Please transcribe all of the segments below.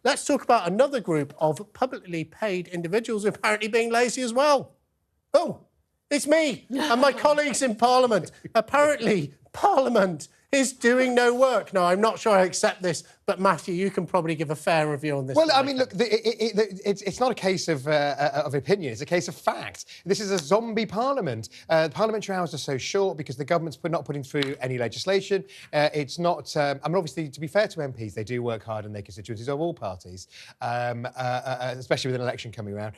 let's talk about another group of publicly paid individuals apparently being lazy as well. Oh, it's me and my colleagues in Parliament. Apparently, Parliament is doing no work. No, I'm not sure I accept this, but Matthew, you can probably give a fair review on this. Well, I mean, look, it's not a case of opinion, it's a case of fact. This is a zombie parliament. Parliamentary hours are so short because the government's not putting through any legislation. It's not... I mean, obviously, to be fair to MPs, they do work hard in their constituencies of all parties, especially with an election coming around.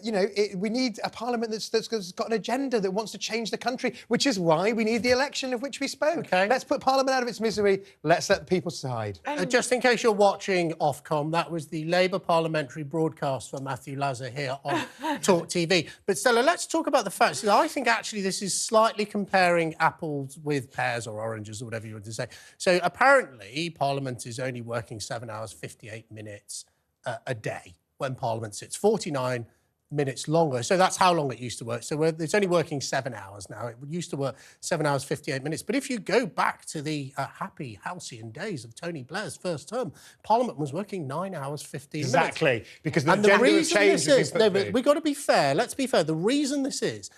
You know, we need a parliament that's got an agenda that wants to change the country, which is why we need the election of which we spoke. Okay. Let's put Parliament out of its misery. Let's let the people decide. Just in case you're watching Ofcom, that was the Labour parliamentary broadcast for Matthew Laza here on talkTV. But Stella, let's talk about the facts. I think actually this is slightly comparing apples with pears or oranges or whatever you want to say. So apparently Parliament is only working 7 hours, 58 minutes a day when Parliament sits 49 minutes longer. So that's how long it used to work. So it's only working 7 hours now. It used to work 7 hours, 58 minutes. But if you go back to the happy, halcyon days of Tony Blair's first term, Parliament was working 9 hours, 15 minutes. Exactly, because the agenda has changed. No, but we've got to be fair. Let's be fair. The reason this is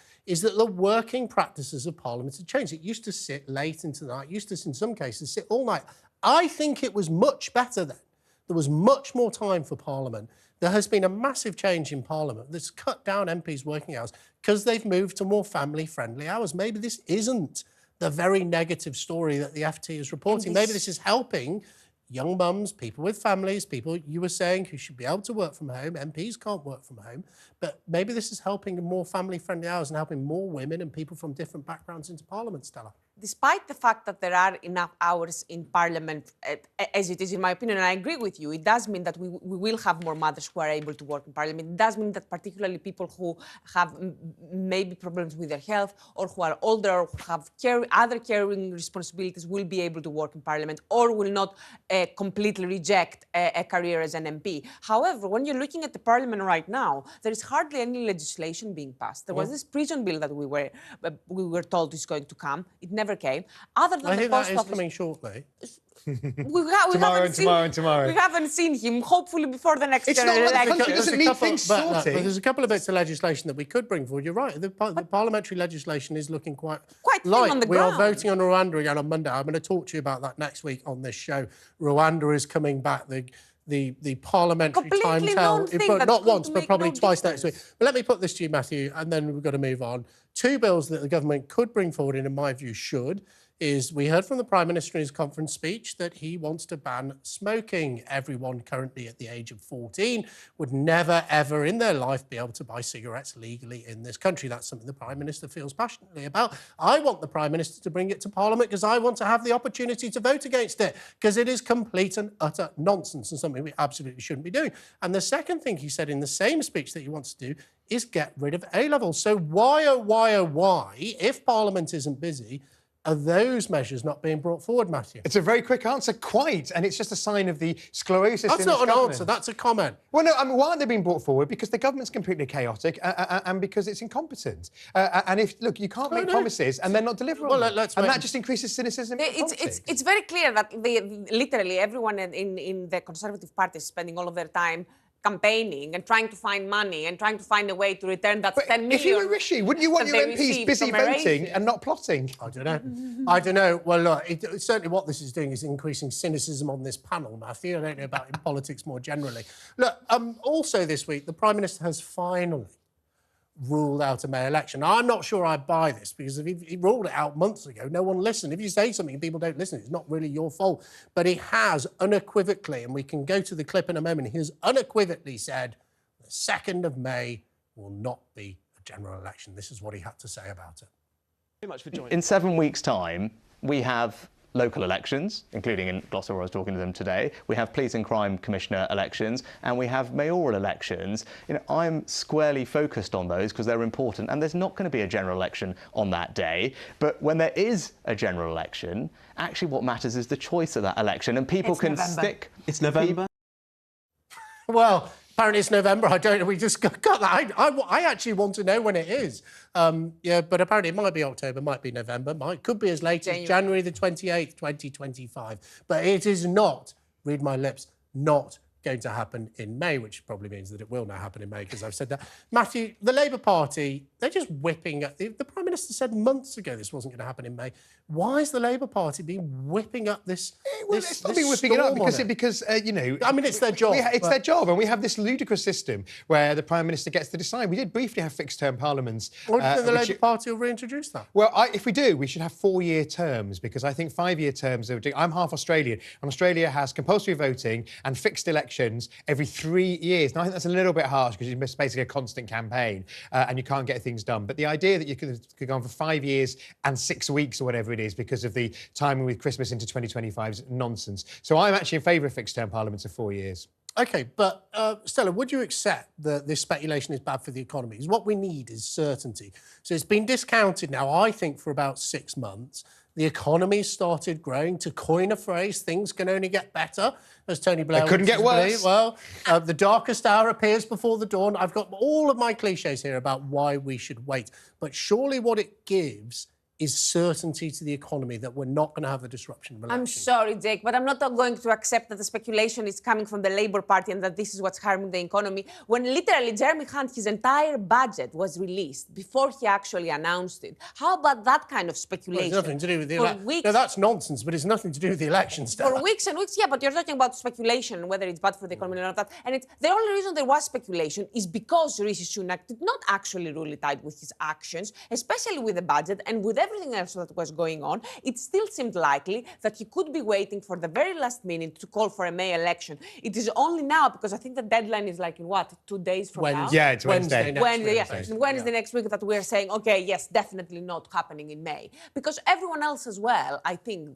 that the working practices of Parliament have changed. It used to sit late into the night. It used to, in some cases, sit all night. I think it was much better then. There was much more time for Parliament. There has been a massive change in Parliament that's cut down MPs' working hours because they've moved to more family-friendly hours. Maybe this isn't the very negative story that the FT is reporting. Maybe this is helping young mums, people with families, people you were saying who should be able to work from home. MPs can't work from home. But maybe this is helping more family-friendly hours and helping more women and people from different backgrounds into Parliament, Stella. Despite the fact that there are enough hours in Parliament, as it is, in my opinion, and I agree with you, it does mean that we will have more mothers who are able to work in Parliament. It does mean that particularly people who have maybe problems with their health or who are older or who have other caring responsibilities will be able to work in Parliament or will not completely reject a career as an MP. However, when you're looking at the Parliament right now, there is hardly any legislation being passed. There was this prison bill that we were told is going to come. It never came. Other than I the think post that is office, coming shortly. Tomorrow. We haven't seen him. Hopefully before the next It's general not like the election. country doesn't need things sorting. But there's a couple of bits of legislation that we could bring forward. You're right. The parliamentary legislation is looking quite thin light. on the We ground. are voting on Rwanda again on Monday. I'm going to talk to you about that next week on this show. Rwanda is coming back. The parliamentary Completely timetable, that not could once, but make probably no twice next difference. week. But let me put this to you, Matthew, and then we've got to move on. Two bills that the government could bring forward, and in my view should, is we heard from the Prime Minister in his conference speech that he wants to ban smoking. Everyone currently at the age of 14 would never, ever in their life be able to buy cigarettes legally in this country. That's something the Prime Minister feels passionately about. I want the Prime Minister to bring it to Parliament because I want to have the opportunity to vote against it because it is complete and utter nonsense and something we absolutely shouldn't be doing. And the second thing he said in the same speech that he wants to do is get rid of A-levels. So why, if Parliament isn't busy, are those measures not being brought forward, Matthew? It's a very quick answer, quite, and it's just a sign of the sclerosis. That's not an answer, that's a comment. Well, no, I mean, why aren't they being brought forward? Because the government's completely chaotic and because it's incompetent. And if, look, you can't make promises and then not deliver on them. And that just increases cynicism in politics. It's very clear that literally everyone in the Conservative Party is spending all of their time campaigning and trying to find money and trying to find a way to return that 10 million. If you were Rishi, wouldn't you want your MPs busy voting and not plotting? I don't know. Well, look, certainly what this is doing is increasing cynicism on this panel, Matthew. I don't know about in politics more generally. Look, also this week, the Prime Minister has finally ruled out a May election. Now, I'm not sure I buy this because if he ruled it out months ago, no one listened. If you say something and people don't listen, it's not really your fault. But he has unequivocally, and we can go to the clip in a moment, he has unequivocally said the 2nd of May will not be a general election. This is what he had to say about it. In 7 weeks' time, we have local elections, including in Gloucester, where I was talking to them today. We have Police and Crime Commissioner elections, and we have mayoral elections. You know, I'm squarely focused on those because they're important, and there's not going to be a general election on that day. But when there is a general election, actually what matters is the choice of that election, and people can stick... It's November? Well, apparently it's November. I don't know. We just got that. I actually want to know when it is. Yeah, but apparently it might be October, might be November, could be as late as January the 28th, 2025. But it is not, read my lips, not going to happen in May, which probably means that it will now happen in May, because I've said that. Matthew, the Labour Party, they're just whipping up. The Prime Minister said months ago this wasn't going to happen in May. Why is the Labour Party being whipping up this? Well, it's not being whipping it up because you know. I mean, it's their job. It's their job, and we have this ludicrous system where the Prime Minister gets to decide. We did briefly have fixed-term parliaments. Well, do you think the Labour Party will reintroduce that? Well, if we do, we should have 4-year terms, because I think 5-year terms are... I'm half Australian, and Australia has compulsory voting and fixed elections every 3 years. Now, I think that's a little bit harsh because it's basically a constant campaign and you can't get things done. But the idea that you could go on for 5 years and 6 weeks or whatever it is because of the timing with Christmas into 2025 is nonsense. So I'm actually in favour of fixed-term parliaments of 4 years. OK, but Stella, would you accept that this speculation is bad for the economy? Because what we need is certainty. So it's been discounted now, I think, for about 6 months. The economy started growing. To coin a phrase, things can only get better, as Tony Blair... It couldn't get worse. Well, the darkest hour appears before the dawn. I've got all of my cliches here about why we should wait. But surely what it gives is certainty to the economy that we're not going to have the disruption of elections. I'm sorry, Jake, but I'm not going to accept that the speculation is coming from the Labour Party and that this is what's harming the economy, when literally Jeremy Hunt, his entire budget was released before he actually announced it. How about that kind of speculation? Well, it's nothing to do with the election. No, that's nonsense, but it's nothing to do with the election, Stella. For weeks and weeks, yeah, but you're talking about speculation and whether it's bad for the economy or not. That. And the only reason there was speculation is because Rishi Sunak did not actually rule it out with his actions, especially with the budget and with everything else that was going on. It still seemed likely that he could be waiting for the very last minute to call for a May election. It is only now, because I think the deadline is like in what, 2 days from now? Yeah, it's Wednesday. Wednesday next week that we're saying, OK, yes, definitely not happening in May. Because everyone else as well, I think,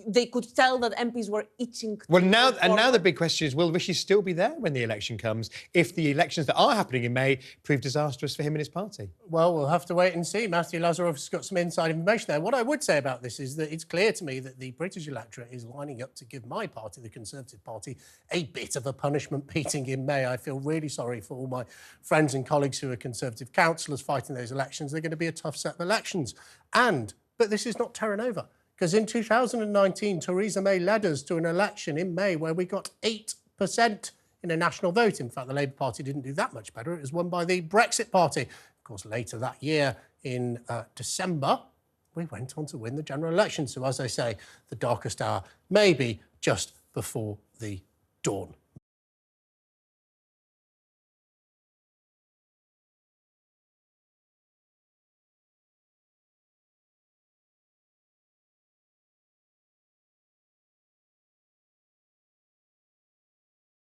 they could tell that MPs were itching. Well, now the big question is, will Rishi still be there when the election comes if the elections that are happening in May prove disastrous for him and his party? Well, we'll have to wait and see. Matthew Laza has got some inside information there. What I would say about this is that it's clear to me that the British electorate is lining up to give my party, the Conservative Party, a bit of a punishment beating in May. I feel really sorry for all my friends and colleagues who are Conservative councillors fighting those elections. They're going to be a tough set of elections. But this is not Terra Nova, because in 2019, Theresa May led us to an election in May where we got 8% in a national vote. In fact, the Labour Party didn't do that much better. It was won by the Brexit Party. Of course, later that year, in December, we went on to win the general election. So, as I say, the darkest hour may be just before the dawn.